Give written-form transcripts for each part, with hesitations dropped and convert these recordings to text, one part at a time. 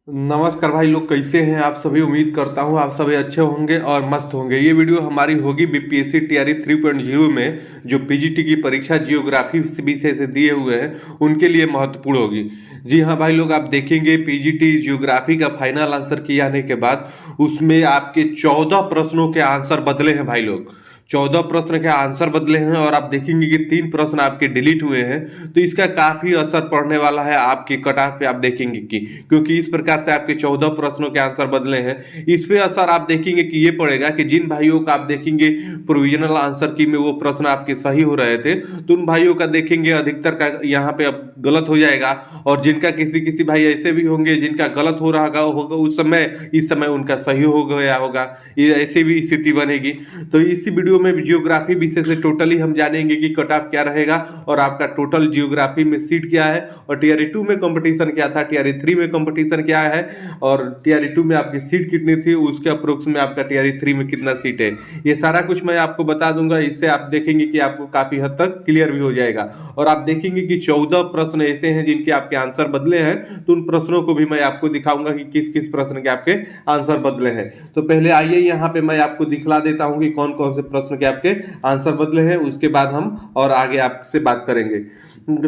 नमस्कार भाई लोग, कैसे हैं आप सभी। उम्मीद करता हूं आप सभी अच्छे होंगे और मस्त होंगे। ये वीडियो हमारी होगी बीपीएससी टीआरई 3.0 में जो पीजीटी की परीक्षा जियोग्राफी विषय से दिए हुए हैं उनके लिए महत्वपूर्ण होगी। जी हाँ भाई लोग, आप देखेंगे पीजीटी जियोग्राफी का फाइनल आंसर किए आने के बाद उसमें आपके 14 प्रश्नों के आंसर बदले हैं भाई लोग। 14 प्रश्न के आंसर बदले हैं और आप देखेंगे कि 3 प्रश्न आपके डिलीट हुए हैं। तो इसका काफी असर पड़ने वाला है आपकी कट ऑफ पे। आप देखेंगे कि क्योंकि इस प्रकार से आपके 14 प्रश्नों के आंसर बदले हैं, इस पे असर आप देखेंगे कि ये पड़ेगा कि जिन भाइयों का आप देखेंगे प्रोविजनल आंसर की में वो प्रश्न आपके सही हो रहे थे, तो उन भाइयों का देखेंगे अधिकतर का यहाँ पे अब गलत हो जाएगा। और जिनका किसी किसी भाई ऐसे भी होंगे जिनका गलत हो रहा होगा उस समय, इस समय उनका सही हो गया होगा। ये ऐसी भी स्थिति बनेगी। तो इसी वीडियो में जियोग्राफी विषय से टोटली हम जानेंगे कि कट ऑफ क्या रहेगा और आपका टोटल जियोग्राफी में सीट क्या है, और टीआरई 2 में कंपटीशन क्या था, टीआरई 3 में कंपटीशन क्या है, और टीआरई 2 में आपकी सीट कितनी थी, उसके अप्रोक्स में आपका टीआरई 3 में कितना सीट है। ये सारा कुछ मैं आपको बता दूंगा। इससे आप देखेंगे कि आपको काफी हद तक क्लियर भी हो जाएगा। और आप देखेंगे कि 14 प्रश्न ऐसे हैं जिनके आपके आंसर बदले हैं, तो उन प्रश्नों को भी मैं आपको दिखाऊंगा कि किस किस प्रश्न के आपके आंसर बदले हैं। तो पहले आइए यहाँ पे मैं आपको दिखला देता हूँ कि कौन कौन से प्रश्न के आपके आंसर बदले हैं, उसके बाद हम और आगे आपसे बात करेंगे।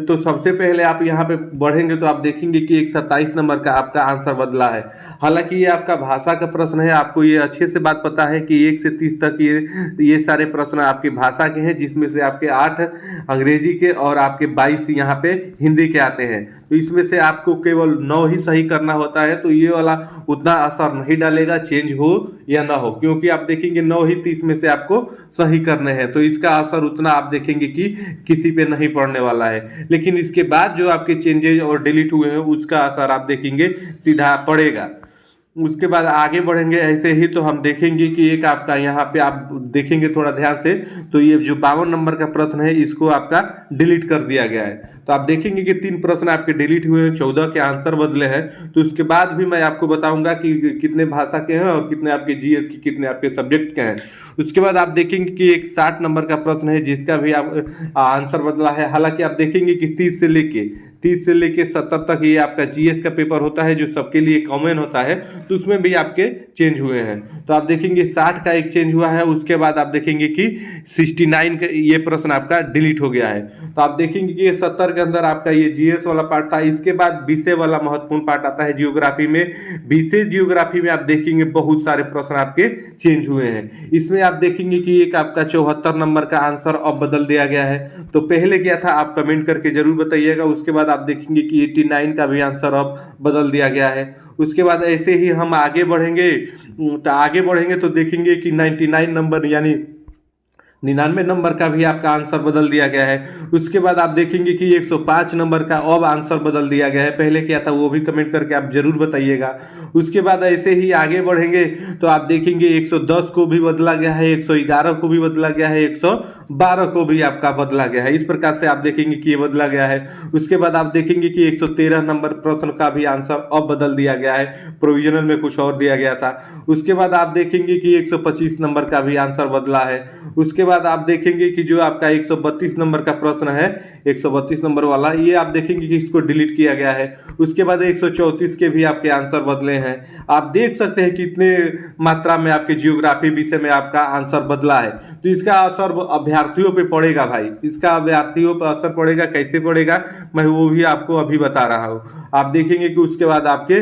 तो सबसे पहले आप यहाँ पे बढ़ेंगे तो आप देखेंगे कि एक 27 नंबर का आपका आंसर बदला है। हालांकि ये आपका भाषा का प्रश्न है, आपको ये अच्छे से बात पता है कि 1 से 30 तक ये सारे प्रश्न आपकी भाषा के हैं, जिसमें से आपके 8 अंग्रेजी के और आपके 22 यहाँ पे हिंदी के आते हैं। तो इसमें से आपको केवल 9 ही सही करना होता है। तो ये वाला उतना असर नहीं डालेगा, चेंज हो या ना हो, क्योंकि आप देखेंगे 9 ही 30 में से आपको सही करने हैं। तो इसका असर उतना आप देखेंगे कि किसी पे नहीं पड़ने वाला है। लेकिन इसके बाद जो आपके चेंजेज और डिलीट हुए हैं उसका असर आप देखेंगे सीधा पड़ेगा। उसके बाद आगे बढ़ेंगे ऐसे ही, तो हम देखेंगे कि एक आपका यहाँ पे आप देखेंगे थोड़ा ध्यान से, तो ये जो 52 नंबर का प्रश्न है इसको आपका डिलीट कर दिया गया है। तो आप देखेंगे कि 3 प्रश्न आपके डिलीट हुए हैं, 14 के आंसर बदले हैं। तो उसके बाद भी मैं आपको बताऊंगा कि कितने भाषा के हैं और कितने आपके जीएस की, कितने आपके सब्जेक्ट के हैं। उसके बाद आप देखेंगे कि एक 60 नंबर का प्रश्न है जिसका भी आप आंसर बदला है। हालांकि आप देखेंगे कि 30 से लेके 70 तक ये आपका जीएस का पेपर होता है जो सबके लिए कॉमन होता है, तो उसमें भी आपके चेंज हुए हैं। तो आप देखेंगे 60 का एक चेंज हुआ है। उसके बाद आप देखेंगे कि 69 का ये प्रश्न आपका डिलीट हो गया है। तो आप देखेंगे कि ये 70 के अंदर आपका ये जीएस वाला पार्ट था। इसके बाद विषय वाला महत्वपूर्ण पार्ट आता है जियोग्राफी में। विषय जियोग्राफी में आप देखेंगे बहुत सारे प्रश्न आपके चेंज हुए हैं। इसमें आप देखेंगे कि एक आपका 74 नंबर का आंसर अब बदल दिया गया है। तो पहले क्या था आप कमेंट करके जरूर बताइएगा। उसके बाद आप देखेंगे कि 89 का भी आंसर अब बदल दिया गया है। उसके बाद ऐसे ही हम आगे बढ़ेंगे तो देखेंगे कि 99 नंबर यानी 99 नंबर का भी आपका आंसर बदल दिया गया है। उसके बाद आप देखेंगे कि 105 नंबर का अब आंसर बदल दिया गया है। पहले क्या था वो भी कमेंट करके आप जरूर बताइएगा। उसके बाद ऐसे ही आगे बढ़ेंगे तो आप देखेंगे 110 को भी बदला गया है, 111 को भी बदला गया है, 112 को भी आपका बदला गया है। इस प्रकार से आप देखेंगे कि ये बदला गया है। उसके बाद आप देखेंगे कि 113 नंबर प्रश्न का भी आंसर अब बदल दिया गया है, प्रोविजनल में कुछ और दिया गया था। उसके बाद आप देखेंगे कि 125 नंबर का भी आंसर बदला है। उसके बाद आप देखेंगे कि जो आपका 132 नंबर का प्रश्न है, 132 नंबर वाला, ये आप देखेंगे कि इसको डिलीट किया गया है। उसके बाद 134 के भी आपके आंसर बदले हैं। आप देख सकते हैं कितने मात्रा में आपके जियोग्राफी विषय में आपका आंसर बदला है। तो इसका असर अभ्यर्थियों पे पड़ेगा भाई, इसका अभ्यर्थियों पर असर पड़ेगा। कैसे पड़ेगा मैं वो भी आपको अभी बता रहा हूँ। आप देखेंगे कि उसके बाद आपके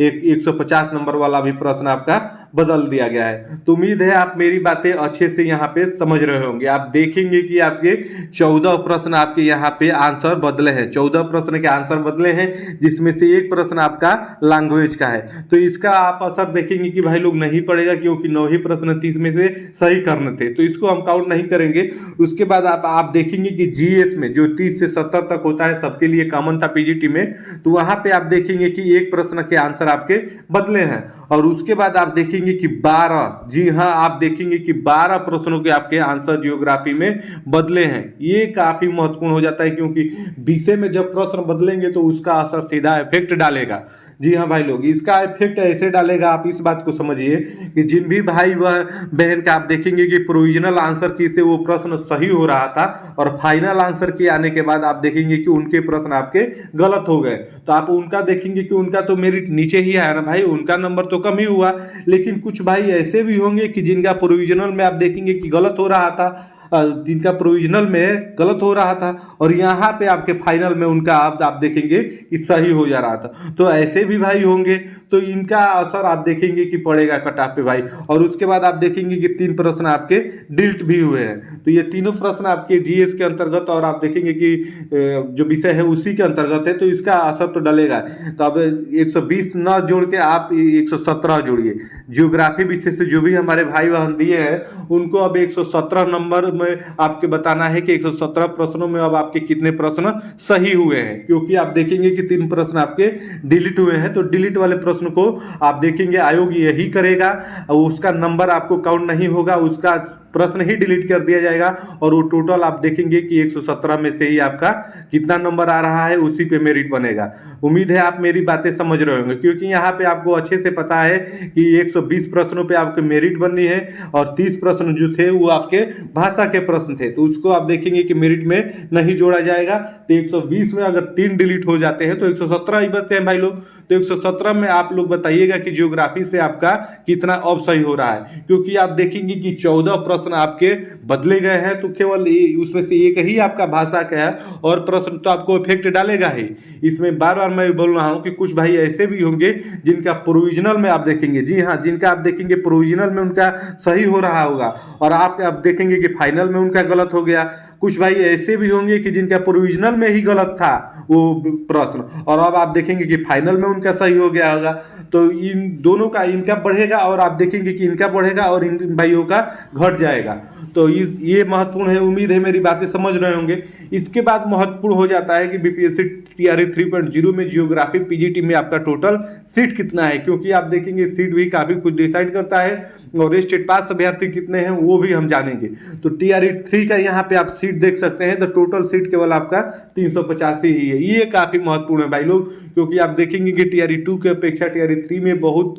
150 नंबर वाला भी प्रश्न आपका बदल दिया गया है। तो उम्मीद है आप मेरी बातें अच्छे से यहाँ पे समझ रहे होंगे। आप देखेंगे कि आपके 14 प्रश्न आपके यहाँ पे आंसर बदले हैं, 14 प्रश्न के आंसर बदले हैं, जिसमें से एक प्रश्न आपका लैंग्वेज का है। तो इसका आप असर देखेंगे कि भाई लोग नहीं पड़ेगा, क्योंकि 9 ही प्रश्न 30 में से सही करने थे, तो इसको हम काउंट नहीं करेंगे। उसके बाद आप देखेंगे कि जीएस में जो 30 से 70 तक होता है सबके लिए कॉमन था पीजीटी में, तो वहां पे आप देखेंगे कि एक प्रश्न के आंसर आपके बदले हैं। और उसके बाद आप देखेंगे देखेंगे कि 12, जी हाँ, आप देखेंगे कि 12 प्रश्नों के आपके आंसर जियोग्राफी में बदले हैं। ये काफी महत्वपूर्ण हो जाता है, क्योंकि विषय में जब प्रश्न बदलेंगे तो उसका असर सीधा इफेक्ट डालेगा। जी हाँ भाई लोग, इसका इफेक्ट ऐसे डालेगा, आप इस बात को समझिए कि जिन भी भाई बहन का आप देखेंगे कि प्रोविजनल आंसर की से वो प्रश्न सही हो रहा था और फाइनल आंसर के आने के बाद आप देखेंगे कि उनके प्रश्न आपके गलत हो गए, तो आप उनका देखेंगे कि उनका तो मेरिट नीचे ही आया ना भाई, उनका नंबर तो कम ही हुआ। लेकिन कुछ भाई ऐसे भी होंगे कि जिनका प्रोविजनल में आप देखेंगे कि गलत हो रहा था, जिनका प्रोविजनल में गलत हो रहा था और यहाँ पे आपके फाइनल में उनका आप देखेंगे कि सही हो जा रहा था। तो ऐसे भी भाई होंगे, तो इनका असर आप देखेंगे कि पड़ेगा कट ऑफ पे भाई। और उसके बाद आप देखेंगे कि 3 प्रश्न आपके डिलीट भी हुए हैं, तो ये तीनों प्रश्न आपके जीएस के अंतर्गत और आप देखेंगे कि जो विषय है उसी के अंतर्गत है, तो इसका असर तो डलेगा। तो अब 120 न जोड़ के आप 117 जोड़िए। जियोग्राफी विषय से जो भी हमारे भाई बहन दिए हैं उनको अब 117 नंबर में आपके बताना है कि 117 प्रश्नों में अब आपके कितने प्रश्न सही हुए हैं, क्योंकि आप देखेंगे कि 3 प्रश्न आपके डिलीट हुए हैं। तो डिलीट वाले प्रश्न को आप देखेंगे आयोग यही करेगा, उसका नंबर आपको काउंट नहीं होगा, उसका प्रश्न ही डिलीट कर दिया जाएगा और वो टोटल आप देखेंगे कि 117 में से ही आपका कितना नंबर आ रहा है उसी पे मेरिट बनेगा। उम्मीद है आप मेरी बातें समझ रहे होंगे, क्योंकि यहाँ पे आपको अच्छे से पता है कि 120 प्रश्नों पे आपके मेरिट बननी है और 30 प्रश्न जो थे वो आपके भाषा के प्रश्न थे, तो उसको आप देखेंगे कि मेरिट में नहीं जोड़ा जाएगा। तो 120 में अगर 3 डिलीट हो जाते हैं तो 117 ही बचते हैं भाई लोग। तो 117 में आप लोग बताइएगा कि जियोग्राफी से आपका कितना अब सही हो रहा है, क्योंकि आप देखेंगे कि 14 प्रश्न आपके बदले गए हैं, तो केवल उसमें से एक ही आपका भाषा का है और प्रश्न तो आपको इफेक्ट डालेगा ही। इसमें बार बार मैं बोल रहा हूं कि कुछ भाई ऐसे भी होंगे जिनका प्रोविजनल में आप देखेंगे, जी हाँ, जिनका आप देखेंगे प्रोविजनल में उनका सही हो रहा होगा और आप देखेंगे कि फाइनल में उनका गलत हो गया। कुछ भाई ऐसे भी होंगे कि जिनका प्रोविजनल में ही गलत था वो प्रश्न और अब आप देखेंगे कि फाइनल में उनका सही हो गया होगा। तो इन दोनों का इनका बढ़ेगा और आप देखेंगे कि इनका बढ़ेगा और इन भाइयों का घट जाएगा। तो ये महत्वपूर्ण है। उम्मीद है मेरी बातें समझ रहे होंगे। इसके बाद महत्वपूर्ण हो जाता है कि बीपीएससी टीआरई 3.0 में जियोग्राफी पीजीटी में आपका टोटल सीट कितना है, क्योंकि आप देखेंगे सीट भी काफी कुछ डिसाइड करता है और स्टेट पास अभ्यर्थी कितने हैं वो भी हम जानेंगे। तो टीआरई 3 का यहाँ पे आप सीट देख सकते हैं, तो टोटल सीट केवल आपका 385 ही है। ये काफी महत्वपूर्ण है भाई लोग, क्योंकि आप देखेंगे कि टीआरई 2 की अपेक्षा टीआरई 3 में बहुत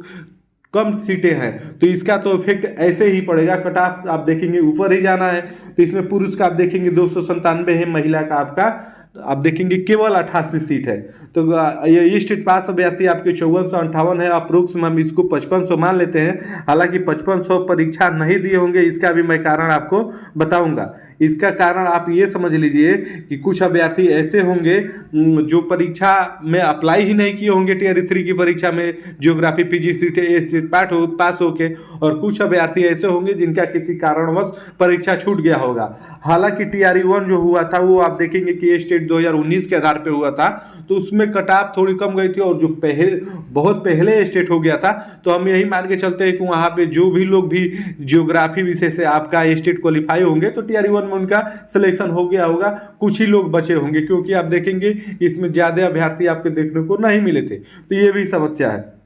कम सीटें हैं, तो इसका तो इफेक्ट ऐसे ही पड़ेगा। कट ऑफ आप देखेंगे ऊपर ही जाना है। तो इसमें पुरुष का आप देखेंगे 297 है, महिला का आपका आप देखेंगे केवल 88 सीट है। तो ये स्टेट पास अभ्यर्थी आपके 5458 है, अप्रोक्स में हम इसको 5500 मान लेते हैं। हालांकि 5500 परीक्षा नहीं दिए होंगे, इसका भी मैं कारण आपको बताऊंगा। इसका कारण आप ये समझ लीजिए कि कुछ अभ्यर्थी ऐसे होंगे जो परीक्षा में अप्लाई ही नहीं किए होंगे टीआरई 3 की परीक्षा में जियोग्राफी पीजी स्टेट पास होके, और कुछ अभ्यर्थी ऐसे होंगे जिनका किसी कारणवश परीक्षा छूट गया होगा। हालांकि टीआरई 1 जो हुआ था वो आप देखेंगे कि स्टेट 2019 के आधार पर हुआ था, तो उसमें कट ऑफ थोड़ी कम गई थी और जो बहुत पहले स्टेट हो गया था, तो हम यही मान के चलते हैं कि वहाँ पे जो भी लोग भी जियोग्राफी विषय से आपका स्टेट क्वालिफाई होंगे तो टीआरई 1 में उनका सिलेक्शन हो गया होगा। कुछ ही लोग बचे होंगे, क्योंकि आप देखेंगे इसमें ज्यादा अभ्यर्थी आपके देखने को नहीं मिले थे, तो ये भी समस्या है।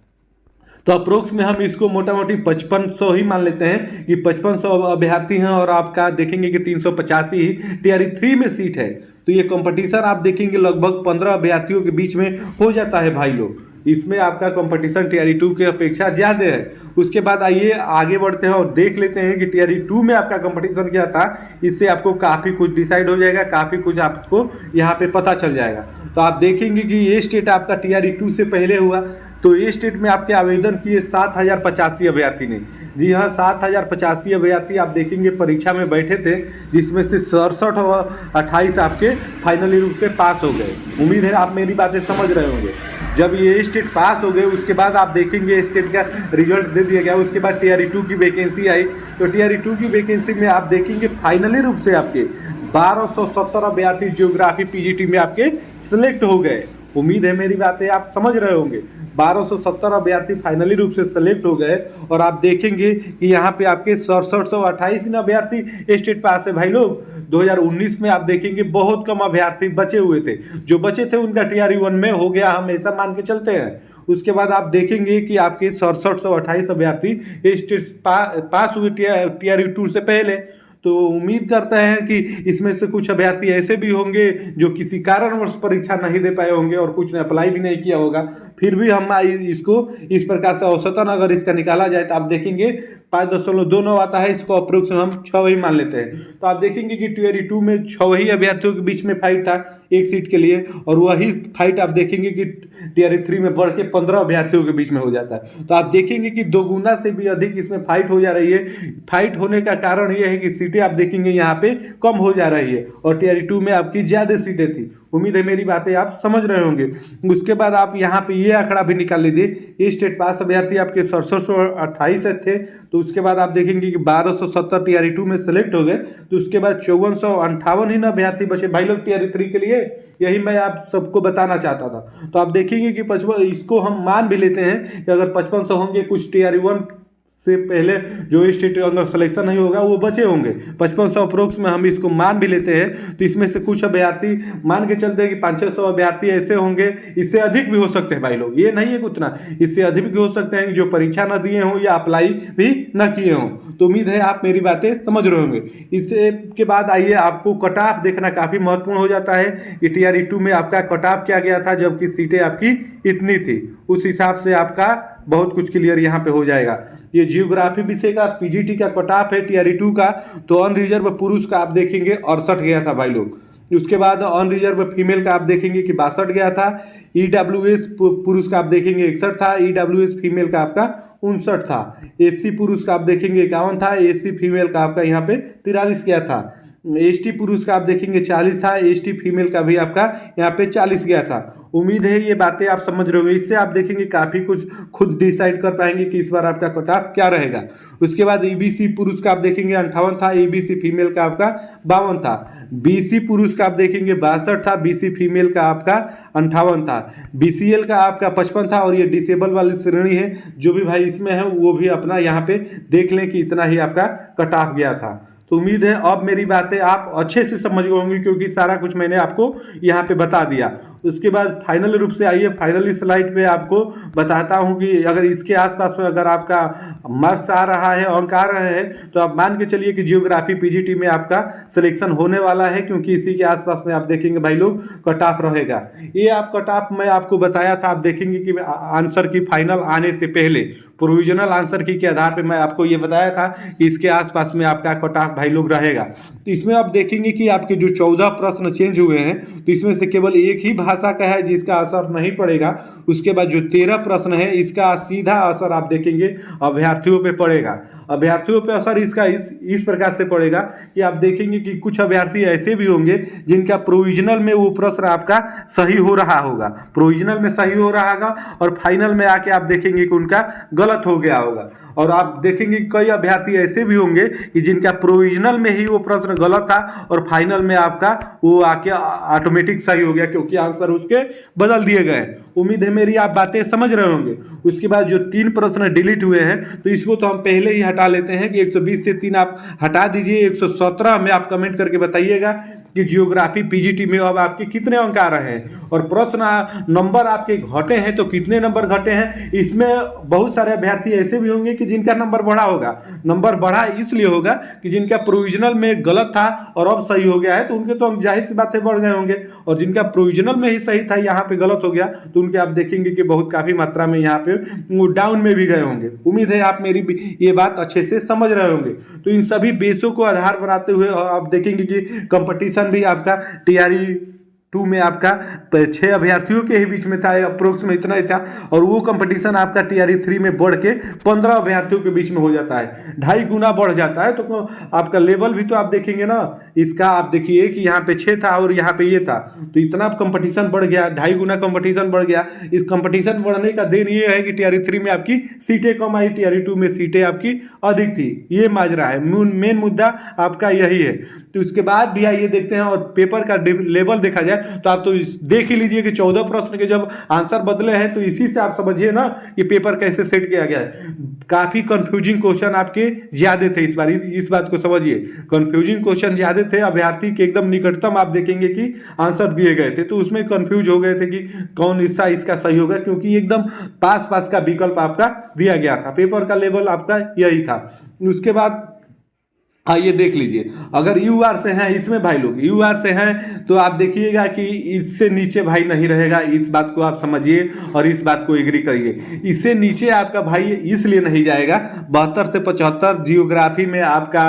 तो अप्रोक्स में हम इसको मोटा मोटी 5500 ही मान लेते हैं कि 5500 अभ्यर्थी हैं और आपका देखेंगे कि 385 ही टीआरई 3 में सीट है। तो ये कंपटीशन आप देखेंगे लगभग 15 अभ्यर्थियों के बीच में हो जाता है भाई लोग। इसमें आपका कंपटीशन टीआरई 2 की अपेक्षा ज़्यादा है। उसके बाद आइए आगे बढ़ते हैं और देख लेते हैं कि टीआरई 2 में आपका कंपटीशन क्या था। इससे आपको काफ़ी कुछ डिसाइड हो जाएगा, काफ़ी कुछ आपको यहाँ पे पता चल जाएगा। तो आप देखेंगे कि ये स्टेट आपका टीआरई 2 से पहले हुआ, तो ये स्टेट में आपके आवेदन किए 7085 अभ्यर्थी ने। जी हाँ, 7085 अभ्यर्थी आप देखेंगे परीक्षा में बैठे थे, जिसमें से 67 और 28 आपके फाइनली रूप से पास हो गए। उम्मीद है आप मेरी बातें समझ रहे होंगे। जब ये स्टेट पास हो गए उसके बाद आप देखेंगे स्टेट का रिजल्ट दे दिया गया। उसके बाद टीआरई 2 की वैकेंसी आई, तो टीआरई 2 की वैकेंसी में आप देखेंगे फाइनली रूप से आपके 1270 अभ्यर्थी जियोग्राफी पीजीटी में आपके सिलेक्ट हो गए। उम्मीद है मेरी बातें आप समझ रहे होंगे। 1270 अभ्यर्थी फाइनली रूप से सेलेक्ट हो गए और आप देखेंगे कि यहाँ पे आपके 6728 अभ्यर्थी स्टेट पास है भाई लोग। 2019 में आप देखेंगे बहुत कम अभ्यर्थी बचे हुए थे, जो बचे थे उनका टीआरई 1 में हो गया, हम ऐसा मान के चलते हैं। उसके बाद आप देखेंगे कि आपके 6728 अभ्यर्थी स्टेट पास हुए टीआरई 2 से पहले। तो उम्मीद करते हैं कि इसमें से कुछ अभ्यर्थी ऐसे भी होंगे जो किसी कारणवश परीक्षा नहीं दे पाए होंगे और कुछ ने अप्लाई भी नहीं किया होगा। फिर भी हम इसको इस प्रकार से औसतन अगर इसका निकाला जाए तो आप देखेंगे 5.29 आता है, इसको अप्रोक्स हम 6 ही मान लेते हैं। तो आप देखेंगे कि टीआरई 2 में 6 ही अभ्यर्थियों के बीच में फाइट था एक सीट के लिए, और वही फाइट आप देखेंगे कि टीआरई 3 में बढ़ के 15 अभ्यर्थियों के बीच में हो जाता है। तो आप देखेंगे कि 2 गुना से भी अधिक इसमें फाइट हो जा रही है। फाइट होने का कारण यह है कि सीटें आप देखेंगे यहाँ पे कम हो जा रही है और टीआरई 2 में आपकी ज्यादा सीटें थी। उम्मीद है मेरी बातें आप समझ रहे होंगे। उसके बाद आप यहाँ पे ये आंकड़ा भी निकाल लीजिए, स्टेट पास अभ्यर्थी आपके 6728 थे। तो उसके बाद आप देखेंगे कि 1270 टीआरई 2 में सेलेक्ट हो गए। तो उसके बाद 5458 ही ना अभ्यर्थी बचे भाई लोग टीआरई 3 के लिए। यही मैं आप सबको बताना चाहता था। तो आप देखेंगे कि 55, इसको हम मान भी लेते हैं कि अगर 5500 होंगे, कुछ टीआरई 1 से पहले जो स्टेट अगर सिलेक्शन नहीं होगा वो बचे होंगे 5500 अप्रोक्स में, हम इसको मान भी लेते हैं। तो इसमें से कुछ अभ्यर्थी मान के चलते हैं कि 500 अभ्यर्थी ऐसे होंगे, इससे अधिक भी हो सकते हैं भाई लोग, ये नहीं है कुछ ना, इससे अधिक भी हो सकते हैं जो परीक्षा न दिए हों या अप्लाई भी न किए हों। तो उम्मीद है आप मेरी बातें समझ रहे होंगे। इससे के बाद आइए, आपको कट ऑफ देखना काफ़ी महत्वपूर्ण हो जाता है कि टीआरई 2 में आपका कट ऑफ क्या गया था, जबकि सीटें आपकी इतनी थी, उस हिसाब से आपका बहुत कुछ क्लियर यहाँ पे हो जाएगा। ये जियोग्राफी विषय का पीजीटी का कट ऑफ है टीआरई 2 का। तो अनरिजर्व पुरुष का आप देखेंगे 68 गया था भाई लोग। उसके बाद अनरिजर्व फीमेल का आप देखेंगे कि 62 गया था। ईडब्ल्यूएस पुरुष का आप देखेंगे 61 था। ईडब्ल्यूएस फीमेल का आपका 59 था। एससी पुरुष का आप देखेंगे 51 था। एससी फीमेल का आपका यहाँ पे 43 गया था। एसटी पुरुष का आप देखेंगे 40 था। एसटी फीमेल का भी आपका यहाँ पे 40 गया था। उम्मीद है ये बातें आप समझ रहे होंगे। इससे आप देखेंगे काफ़ी कुछ खुद डिसाइड कर पाएंगे कि इस बार आपका कट ऑफ क्या रहेगा। उसके बाद ईबीसी पुरुष का आप देखेंगे 58 था। ईबीसी फीमेल का आपका 52 था। बीसी पुरुष का आप देखेंगे 62 था। बीसी फीमेल का आपका 58 था। बीसीएल का आपका 55 था। और ये डिसेबल वाली श्रेणी है, जो भी भाई इसमें है वो भी अपना यहाँ पे देख लें कि इतना ही आपका कट ऑफ गया था। तो उम्मीद है अब मेरी बातें आप अच्छे से समझ गए होंगे, क्योंकि सारा कुछ मैंने आपको यहाँ पे बता दिया। उसके बाद फाइनल रूप से आइए, फाइनली स्लाइड पे आपको बताता हूँ कि अगर इसके आसपास में अगर आपका मार्क्स आ रहा है, अंक आ रहे हैं, तो आप मान के चलिए कि जियोग्राफी पीजीटी में आपका सिलेक्शन होने वाला है, क्योंकि इसी के आसपास में आप देखेंगे भाई लोग कट ऑफ रहेगा। ये आप कट ऑफ मैं आपको बताया था, आप देखेंगे कि आंसर की फाइनल आने से पहले प्रोविजनल आंसर की के आधार पर मैं आपको ये बताया था कि इसके आसपास में आपका कट ऑफ भाई लोग रहेगा। तो इसमें आप देखेंगे कि आपके जो 14 प्रश्न चेंज हुए हैं, तो इसमें से केवल एक ही भाषा का है जिसका असर नहीं पड़ेगा। उसके बाद जो 13 प्रश्न है, इसका सीधा असर आप देखेंगे अभ्यर्थियों पे पड़ेगा। अभ्यर्थियों पे असर इसका इस प्रकार से पड़ेगा कि आप देखेंगे कि कुछ अभ्यर्थी ऐसे भी होंगे जिनका प्रोविजनल में वो प्रश्न आपका सही हो रहा होगा, प्रोविजनल में सही हो रहा होगा, और फाइनल में आके आप देखेंगे कि उनका गलत हो गया होगा। और आप देखेंगे कई अभ्यर्थी ऐसे भी होंगे कि जिनका प्रोविजनल में ही वो प्रश्न गलत था और फाइनल में आपका वो आके ऑटोमेटिक सही हो गया, क्योंकि आंसर उसके बदल दिए गए। उम्मीद है मेरी आप बातें समझ रहे होंगे। उसके बाद जो 3 प्रश्न डिलीट हुए हैं, तो इसको तो हम पहले ही हटा लेते हैं कि 120 से 3 आप हटा दीजिए। 117 में आप कमेंट करके बताइएगा कि जियोग्राफी पीजीटी में अब आपके कितने अंक आ रहे हैं, और प्रश्न नंबर आपके घटे हैं तो कितने नंबर घटे हैं। इसमें बहुत सारे अभ्यर्थी ऐसे भी होंगे कि जिनका नंबर बढ़ा होगा। नंबर बढ़ा इसलिए होगा कि जिनका प्रोविजनल में गलत था और अब सही हो गया है, तो उनके तो अंक जाहिर सी बातें बढ़ गए होंगे। और जिनका प्रोविजनल में ही सही था, यहाँ पे गलत हो गया, तो उनके आप देखेंगे कि बहुत काफ़ी मात्रा में यहाँ पे डाउन में भी गए होंगे। उम्मीद है आप मेरी ये बात अच्छे से समझ रहे होंगे। तो इन सभी बेसों को आधार बनाते हुए आप देखेंगे कि कंपटीशन भी आपका टीआरई 2 में आपका 6 अभ्यर्थियों के ही बीच में था, अप्रोक्स में इतना ही था, और वो कंपटीशन आपका टीआरई 3 में बढ़ के 15 अभ्यर्थियों के बीच में हो जाता है, 2.5 गुना बढ़ जाता है। तो आपका लेवल भी तो आप देखेंगे ना, इसका आप देखिए कि यहाँ पे 6 था और यहाँ पे ये था, तो इतना कंपटीशन बढ़ गया, 2.5 गुना कंपटीशन बढ़ गया। इस कंपटीशन बढ़ने का देन ये है कि टीआरई 3 में आपकी सीटें कम आई, टीआरई 2 में सीटें आपकी अधिक थी। ये माजरा है, मेन मुद्दा आपका यही है। तो उसके बाद भी आइए देखते हैं और पेपर का लेवल देखा जाए तो आप तो देख ही लीजिए कि 14 प्रश्न के जब आंसर बदले हैं तो इसी से आप समझिए ना कि पेपर कैसे सेट किया गया है। काफी कंफ्यूजिंग क्वेश्चन आपके ज्यादा थे इस बार, इस बात को समझिए। कंफ्यूजिंग क्वेश्चन ज्यादा थे, अभ्यर्थी के एकदम निकटतम आप देखेंगे कि आंसर दिए गए थे, तो उसमें कंफ्यूज हो गए थे कि कौन हिस्सा इसका सही होगा, क्योंकि एकदम पास का विकल्प आपका दिया गया था। पेपर का लेवल आपका यही था। उसके बाद ये देख लीजिए, अगर यूआर से हैं इसमें भाई लोग, यूआर से हैं तो आप देखिएगा कि इससे नीचे भाई नहीं रहेगा, इस बात को आप समझिए और इस बात को एग्री करिए। इससे नीचे आपका भाई इसलिए नहीं जाएगा, 72 से 75 जियोग्राफी में आपका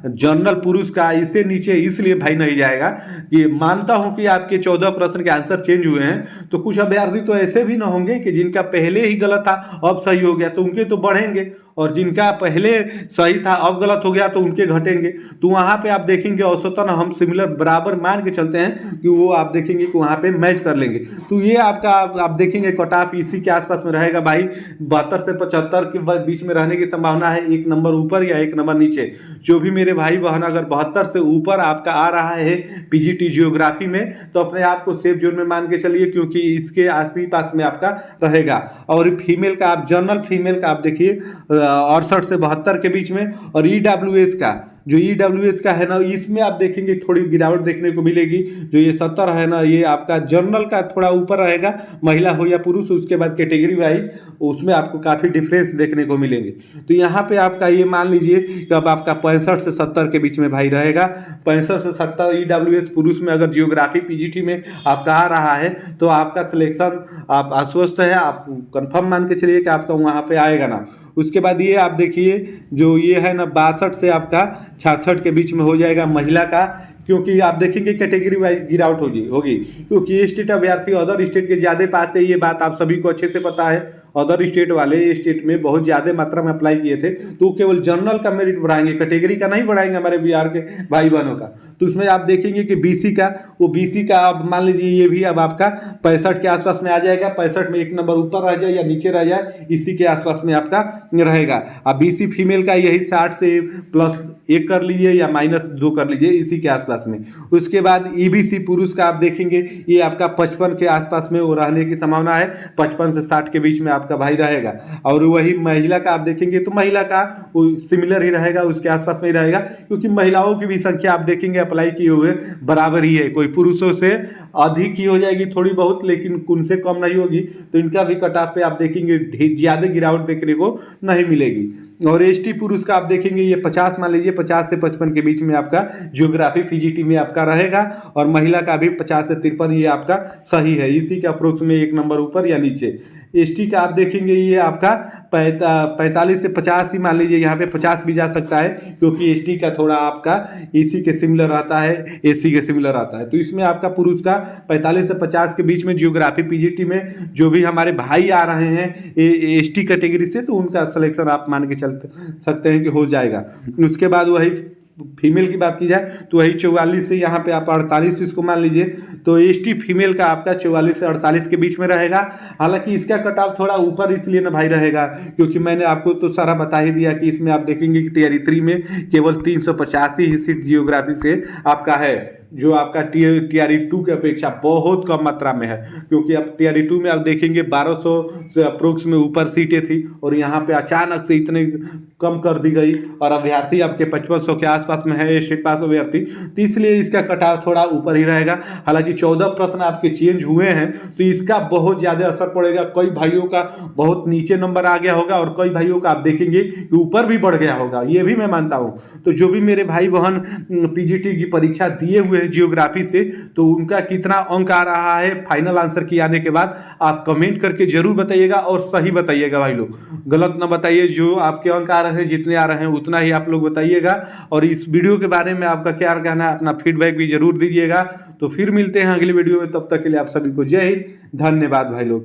जनरल पुरुष का इससे नीचे इसलिए भाई नहीं जाएगा कि मानता हूं कि आपके 14 प्रश्न के आंसर चेंज हुए हैं, तो कुछ अभ्यर्थी तो ऐसे भी ना होंगे कि जिनका पहले ही गलत था अब सही हो गया, तो उनके तो बढ़ेंगे, और जिनका पहले सही था अब गलत हो गया तो उनके घटेंगे। तो वहां पे आप देखेंगे औसतन हम सिमिलर बराबर मान के चलते हैं कि वो आप देखेंगे कि वहां पे मैच कर लेंगे। तो ये आपका आप देखेंगे कट ऑफ इसी के आसपास में रहेगा भाई, 72 से 75 के बीच में रहने की संभावना है, 1 नंबर ऊपर या 1 नंबर नीचे। जो भी मेरे भाई बहन अगर 72 से ऊपर आपका आ रहा है पीजीटी जियोग्राफी में, तो अपने आप को सेफ जोन में मान के चलिए, क्योंकि इसके आस पास में आपका रहेगा। और फीमेल का आप जनरल फीमेल का आप देखिए 68 से 72 के बीच में, और ईडब्ल्यूएस का जो ईडब्ल्यूएस का है ना, इसमें आप देखेंगे थोड़ी गिरावट देखने को मिलेगी। जो ये 70 है ना, ये आपका जनरल का थोड़ा ऊपर रहेगा, महिला हो या पुरुष। उसके बाद कैटेगरी वाइज उसमें आपको काफ़ी डिफरेंस देखने को मिलेंगे। तो यहाँ पे आपका ये मान लीजिए कि अब आपका 65 से 70 के बीच में भाई रहेगा। 65 से 70 ईडब्ल्यूएस पुरुष में अगर जियोग्राफी पीजीटी में आपका आ रहा है तो आपका सिलेक्शन आप आश्वस्त है, आप कंफर्म मान के चलिए कि आपका वहाँ पे आएगा ना। उसके बाद ये आप देखिए जो ये है ना 62 से आपका 66 के बीच में हो जाएगा महिला का, क्योंकि आप देखेंगे कैटेगरी वाइज गिरावट होगी, क्योंकि स्टेट अभ्यर्थी अदर स्टेट के ज़्यादा पास है, ये बात आप सभी को अच्छे से पता है। अदर स्टेट वाले स्टेट में बहुत ज़्यादा मात्रा में अप्लाई किए थे, तो केवल जनरल का मेरिट बढ़ाएंगे, कैटेगरी का नहीं बढ़ाएंगे हमारे बिहार के भाई बहनों का। तो उसमें आप देखेंगे कि बीसी का, वो बीसी का अब मान लीजिए ये भी अब आपका 65 के आसपास में आ जाएगा। 65 में 1 नंबर ऊपर रह जाए या नीचे रह जाए, इसी के आसपास में आपका रहेगा। अब बीसी फीमेल का यही 60 से +1 कर लीजिए या -2 कर लीजिए, इसी के आसपास में। उसके बाद ईबीसी पुरुष का आप देखेंगे ये आपका 55 के आसपास में वो रहने की संभावना है, 55 से 60 के बीच में आपका भाई रहेगा। और वही महिला का आप देखेंगे तो महिला का वो सिमिलर ही रहेगा, उसके आसपास में ही रहेगा, क्योंकि महिलाओं की भी संख्या आप देखेंगे अप्लाई किए हुए बराबर ही है, कोई पुरुषों से अधिक ही हो जाएगी थोड़ी बहुत, लेकिन उनसे कम नहीं होगी। तो इनका भी कट ऑफ पे आप देखेंगे ज़्यादा गिरावट देखने को नहीं मिलेगी। और एसटी पुरुष का आप देखेंगे ये 50 मान लीजिए, 50 से 55 के बीच में आपका जियोग्राफी पीजीटी में आपका रहेगा। और महिला का भी 50 से 53 ये आपका सही है, इसी के अप्रोक्स में 1 नंबर ऊपर या नीचे। एसटी का आप देखेंगे ये आपका 45 से 50 ही मान लीजिए, यहाँ पे 50 भी जा सकता है, क्योंकि एसटी का थोड़ा आपका एसी के सिमिलर रहता है, एसी के सिमिलर रहता है। तो इसमें आपका पुरुष का 45 से 50 के बीच में जियोग्राफी पीजीटी में जो भी हमारे भाई आ रहे हैं एसटी कैटेगरी से, तो उनका सिलेक्शन आप मान के चल सकते हैं कि हो जाएगा। उसके बाद वही फीमेल की बात की जाए तो वही 44 से यहाँ पे आप 48 इसको मान लीजिए, तो एसटी फीमेल का आपका 44 से 48 के बीच में रहेगा। हालांकि इसका कट ऑफ थोड़ा ऊपर इसलिए ना भाई रहेगा, क्योंकि मैंने आपको तो सारा बता ही दिया कि इसमें आप देखेंगे कि टीआरई 3 में केवल 385 ही सीट जियोग्राफी से आपका है, जो आपका टीआरई 2 की अपेक्षा बहुत कम मात्रा में है। क्योंकि अब टीआरई 2 में आप देखेंगे 1200 से अप्रोक्स में ऊपर सीटें थी, और यहाँ पे अचानक से इतने कम कर दी गई, और अभ्यर्थी आपके 5500 के आसपास में है स्टेट पास अभ्यर्थी, तो इसलिए इसका कटाव थोड़ा ऊपर ही रहेगा। हालांकि 14 प्रश्न आपके चेंज हुए हैं, तो इसका बहुत ज़्यादा असर पड़ेगा। कई भाइयों का बहुत नीचे नंबर आ गया होगा, और कई भाइयों का आप देखेंगे कि ऊपर भी बढ़ गया होगा, ये भी मैं मानता हूँ। तो जो भी मेरे भाई बहन पीजीटी की परीक्षा दिए हुए जियोग्राफी से, तो उनका कितना अंक आ रहा है फाइनल आंसर की आने के बाद आप कमेंट करके जरूर बताइएगा, और सही बताइएगा भाई लोग, गलत ना बताइए। जो आपके अंक आ रहे हैं, जितने आ रहे हैं उतना ही आप लोग बताइएगा। और इस वीडियो के बारे में आपका क्या कहना है, अपना फीडबैक भी जरूर दीजिएगा। तो फिर मिलते हैं अगले वीडियो में, तब तक के लिए आप सभी को जय हिंद, धन्यवाद भाई लोग।